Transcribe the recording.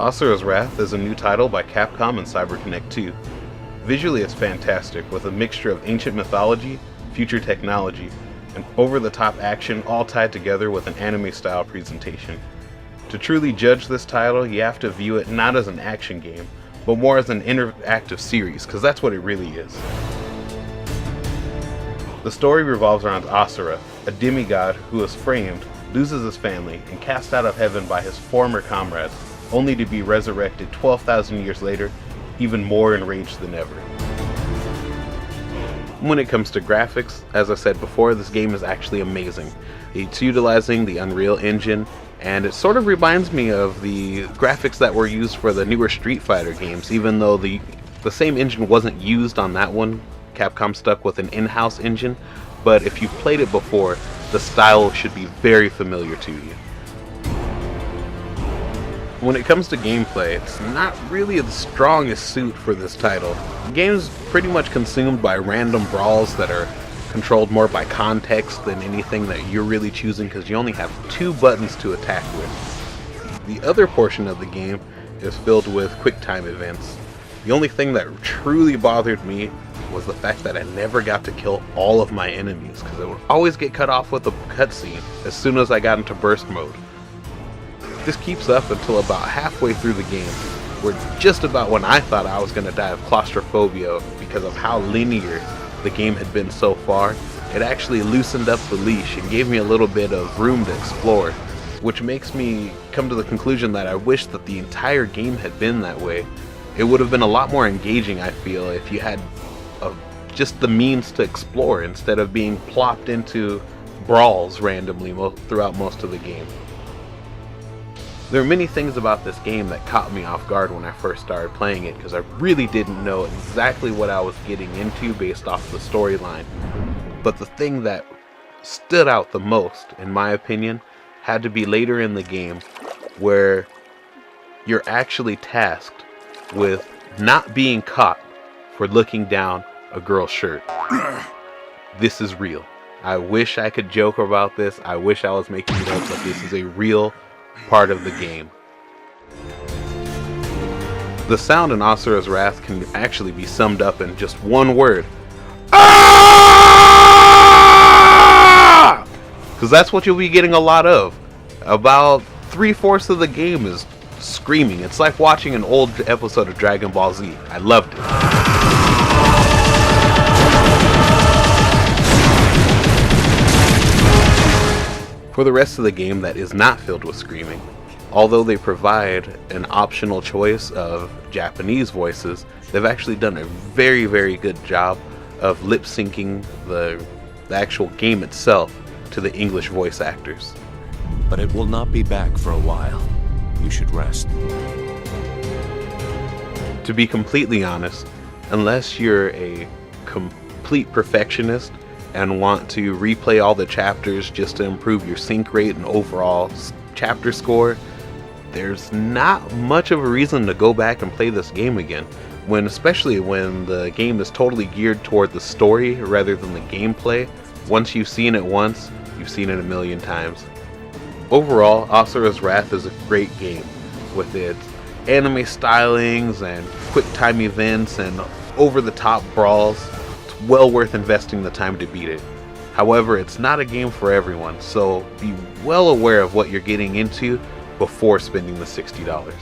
Asura's Wrath is a new title by Capcom and CyberConnect 2. Visually it's fantastic, with a mixture of ancient mythology, future technology, and over-the-top action all tied together with an anime-style presentation. To truly judge this title, you have to view it not as an action game, but more as an interactive series, because that's what it really is. The story revolves around Asura, a demigod who is framed, loses his family, and cast out of heaven by his former comrades, only to be resurrected 12,000 years later, even more enraged than ever. When it comes to graphics, as I said before, this game is actually amazing. It's utilizing the Unreal Engine, and it sort of reminds me of the graphics that were used for the newer Street Fighter games, even though the same engine wasn't used on that one. Capcom stuck with an in-house engine, but if you've played it before, the style should be very familiar to you. When it comes to gameplay, it's not really the strongest suit for this title. The game's pretty much consumed by random brawls that are controlled more by context than anything that you're really choosing, because you only have 2 buttons to attack with. The other portion of the game is filled with quick time events. The only thing that truly bothered me was the fact that I never got to kill all of my enemies, because it would always get cut off with a cutscene as soon as I got into burst mode. This keeps up until about halfway through the game, where just about when I thought I was going to die of claustrophobia because of how linear the game had been so far, it actually loosened up the leash and gave me a little bit of room to explore, which makes me come to the conclusion that I wish that the entire game had been that way. It would have been a lot more engaging, I feel, if you had just the means to explore instead of being plopped into brawls randomly throughout most of the game. There are many things about this game that caught me off guard when I first started playing it, because I really didn't know exactly what I was getting into based off the storyline. But the thing that stood out the most, in my opinion, had to be later in the game, where you're actually tasked with not being caught for looking down a girl's shirt. This is real. I wish I could joke about this. I wish I was making it up, but this is a real part of the game. The sound in Asura's Wrath can actually be summed up in just one word. Ah! Because that's what you'll be getting a lot of. About 3/4 of the game is screaming. It's like watching an old episode of Dragon Ball Z. I loved it. For the rest of the game that is not filled with screaming, although they provide an optional choice of Japanese voices, they've actually done a very, very good job of lip syncing the actual game itself to the English voice actors. But it will not be back for a while. You should rest. To be completely honest, unless you're a complete perfectionist and want to replay all the chapters just to improve your sync rate and overall chapter score, there's not much of a reason to go back and play this game again, especially when the game is totally geared toward the story rather than the gameplay. Once you've seen it once, you've seen it a million times. Overall, Asura's Wrath is a great game, with its anime stylings and quick time events and over-the-top brawls. It's well worth investing the time to beat it. However, it's not a game for everyone, so be well aware of what you're getting into before spending the $60.